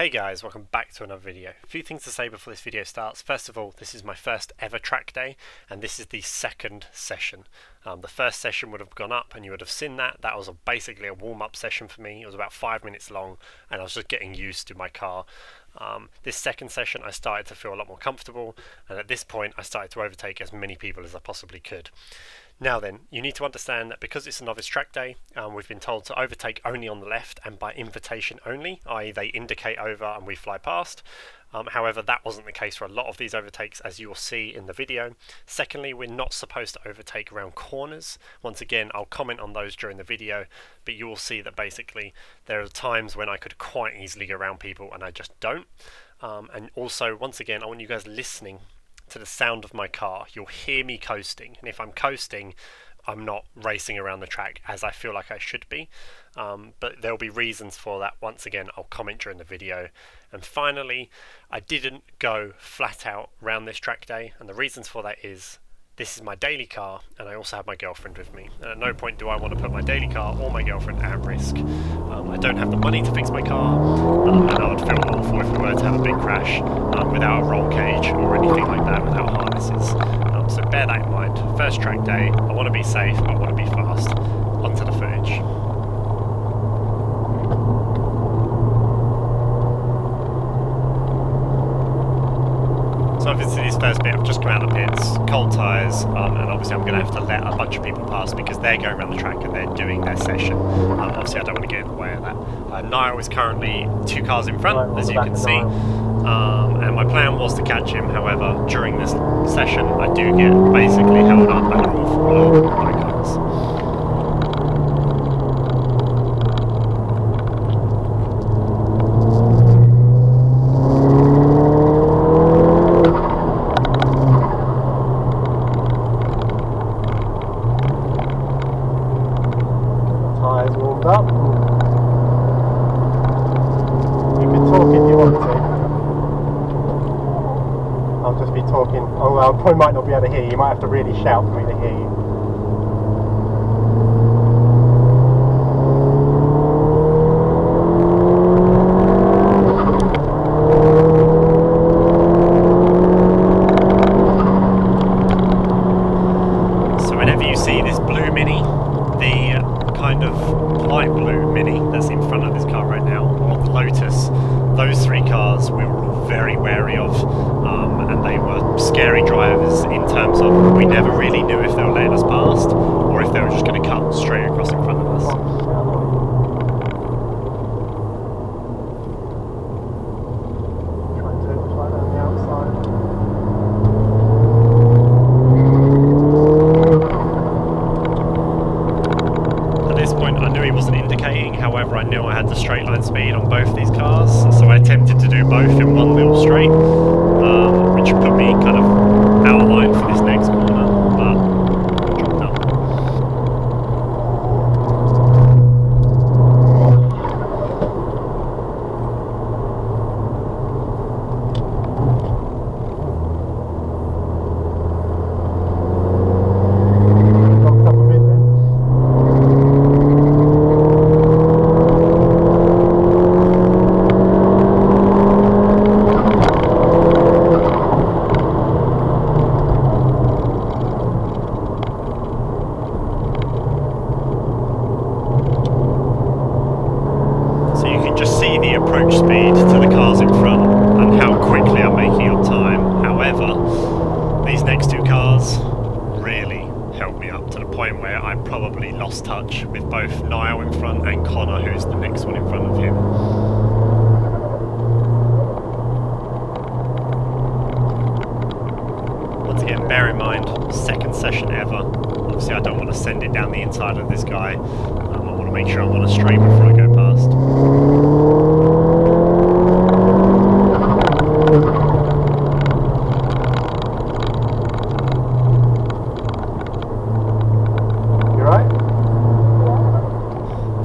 Hey guys, welcome back to another video. A few things to say before this video starts. First of all, this is my first ever track day, and this is the second session. The first session would have gone up and you would have seen that. That was basically a warm-up session for me. It was about 5 minutes long and I was just getting used to my car. This second session I started to feel a lot more comfortable, and at this point I started to overtake as many people as I possibly could. Now then, you need to understand that because it's a novice track day, we've been told to overtake only on the left and by invitation only, i.e. they indicate over and we fly past. However, that wasn't the case for a lot of these overtakes, as you will see in the video. Secondly, we're not supposed to overtake around corners. Once again, I'll comment on those during the video, but you will see that basically there are times when I could quite easily go around people and I just don't. And also, once again, I want you guys listening to the sound of my car. You'll hear me coasting, and if I'm coasting, I'm not racing around the track as I feel like I should be, but there'll be reasons for that. Once again, I'll comment during the video. And finally, I didn't go flat out round this track day, and the reasons for that is this is my daily car and I also have my girlfriend with me, and at no point do I want to put my daily car or my girlfriend at risk. I don't have the money to fix my car, and I would feel awful if we were to have a big crash without a roll cage or anything like that, without harnesses. So bear that in mind. First track day, I want to be safe, I want to be fast. Onto the footage. So obviously this first bit, I've just come out of the pits, cold tyres, and obviously I'm going to have to let a bunch of people pass because they're going around the track and they're doing their session. Obviously I don't want to get in the way of that. Niall is currently 2 cars in front, as you can see, and my plan was to catch him. However, during this session I do get basically held up by an awful lot of my cars. Up. You can talk if you want to. I'll just be talking. Oh, I probably might not be able to hear you. You might have to really shout for me to hear you. So whenever you see this blue Mini, the kind of light blue Mini that's in front of this car right now, or the Lotus, those 3 cars we were all very wary of, and they were scary drivers in terms of we never really knew if they were letting us past or if they were just going to cut straight across in front of us. However, I knew I had the straight line speed on both these cars, so I attempted to do both in one little straight, which put me kind of out of line for this next corner, but I dropped up. The approach speed to the cars in front and how quickly I'm making up time. However, these next 2 cars really helped me up to the point where I probably lost touch with both Niall in front and Connor, who's the next one in front of him. Once again, bear in mind, second session ever. Obviously I don't want to send it down the inside of this guy. I want to make sure I'm on a straight before I go past.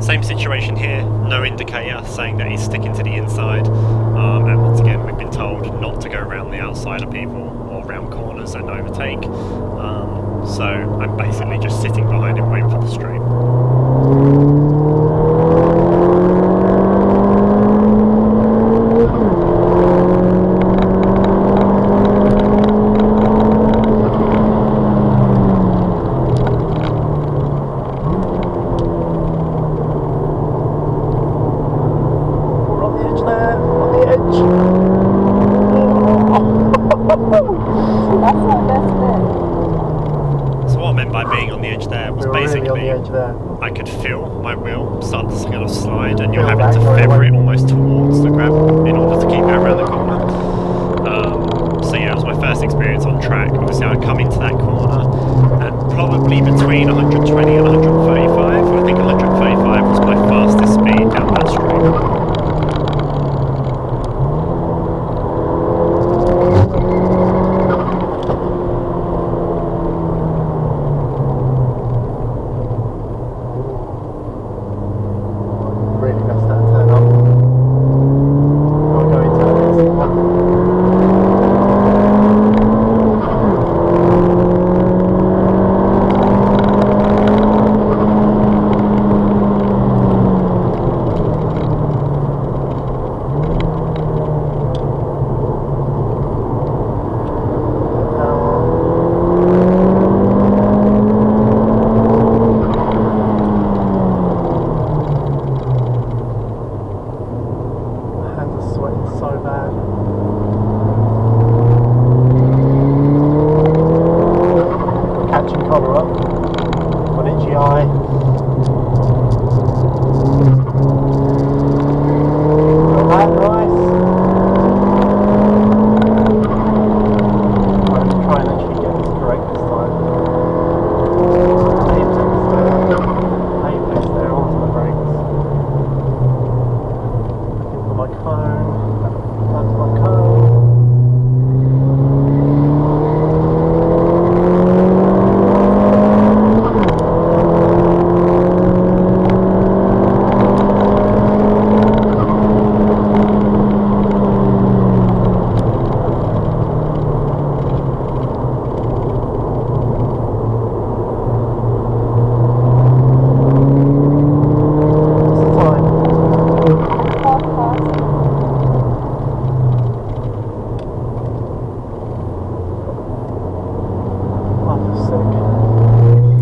Same situation here, no indicator saying that he's sticking to the inside, and once again we've been told not to go around the outside of people or around corners and overtake, so I'm basically just sitting behind him waiting for the straight. by being on the edge there was We were really basically on the edge there. I could feel my wheel start to kind of slide, and you're Feel having that to going feather away. it almost towards the gravel in order to keep it around the corner. So yeah, it was my first experience on track. Obviously I'd come into that corner at probably between 120 and 135. I think 135 was my fastest speed down that straight. Really messed that turn up. I'll go into this one. So bad. Catching Connor up on itchy eye. Not that nice. I'm trying to actually get this correct this time. Apex there onto the brakes. Looking for my cone. That's my cone.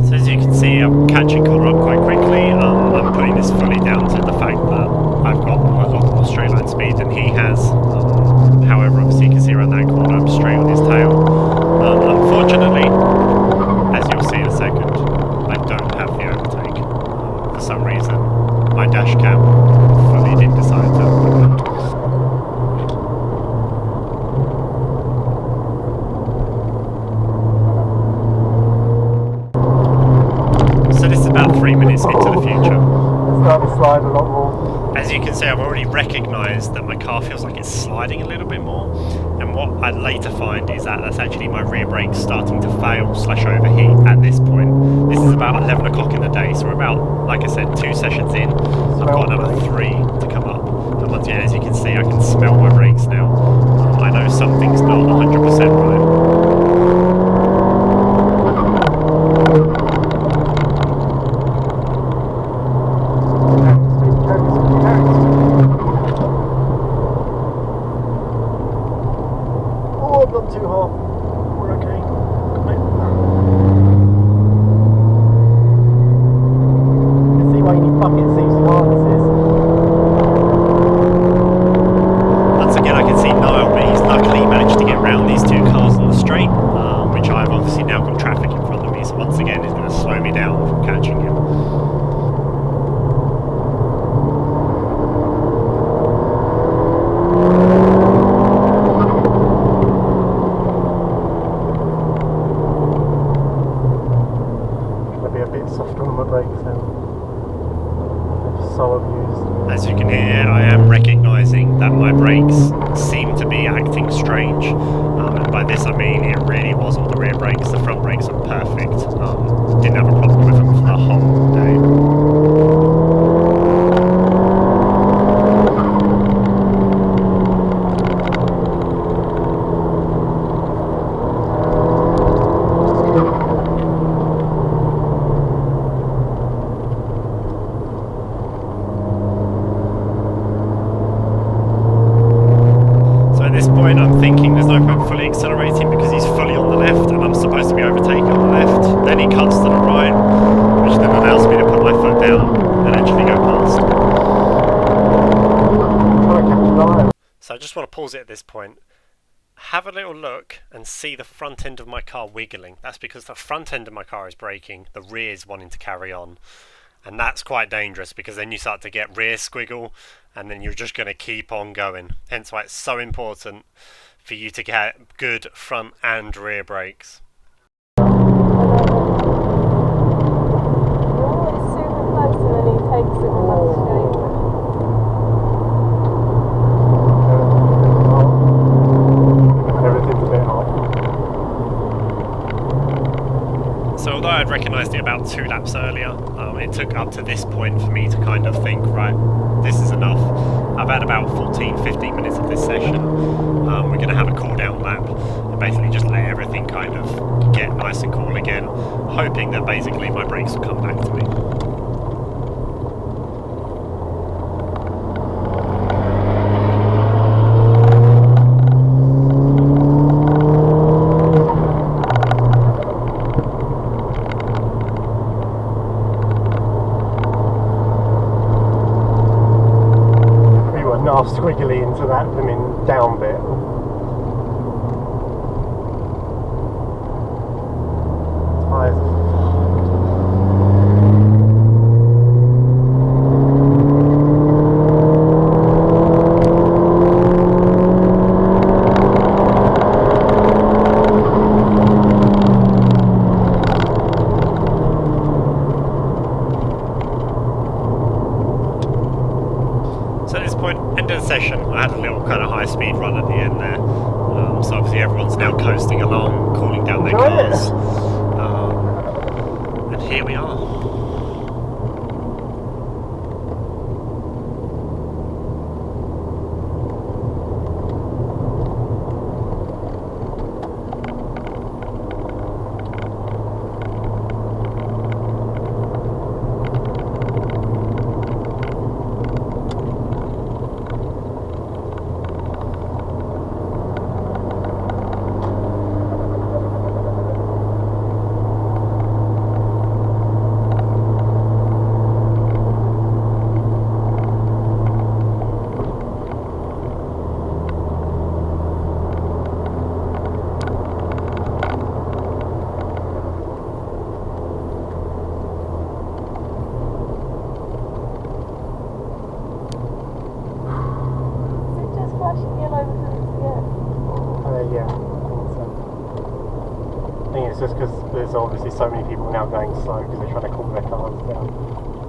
So as you can see, I'm catching Connor up quite quickly. I'm putting this fully down to the fact that I've got a lot more straight line speed than he has. However, obviously you can see around that corner I'm straight on his tail. Unfortunately, as you'll see in a second, I don't have the overtake. For some reason, my dash cam fully didn't decide to open. So this is about 3 minutes into the future. It's starting to slide a lot more. As you can see, I've already recognised that my car feels like it's sliding a little bit more, and what I later find is that that's actually my rear brakes starting to fail / overheat at this point. This is about 11 o'clock in the day, so we're about, like I said, 2 sessions in. I've got another 3 to come up, and once again, as you can see, I can smell my brakes now. I know something's not 100% right. Not too hot. We're okay. You can see why you need bucket seats and harnesses. Once again, I can see Niall, but he's luckily managed to get round these 2 cars on the straight, which I've obviously now got traffic in front of me, so once again it's going to slow me down from catching him. Softer on my brakes now. They're so abused. As you can hear, I am recognising that my brakes seem to be acting strange, and by this I mean it really was all the rear brakes. The front brakes are perfect. Didn't have a problem with them for the whole day. At this point I'm thinking there's no point fully accelerating because he's fully on the left and I'm supposed to be overtaking on the left. Then he cuts to the right, which then allows me to put my foot down and actually go past. So I just want to pause it at this point. have a little look and see the front end of my car wiggling. That's because the front end of my car is braking, the rear is wanting to carry on. And that's quite dangerous because then you start to get rear squiggle and then you're just going to keep on going. Hence why it's so important for you to get good front and rear brakes. So although I'd recognised it about 2 laps earlier, it took up to this point for me to kind of think, right, this is enough. I've had about 14-15 minutes of this session. We're going to have a cool down lap and basically just let everything kind of get nice and cool again, hoping that basically my brakes will come back to me. Squiggly into that blooming down bit. Tyres. So at this point, end of the session, I had a little kind of high speed run at the end there. So obviously everyone's now coasting along, cooling down their cars. And here we are. Yeah, I think it's just because there's obviously so many people now going slow because they're trying to cool their cars down.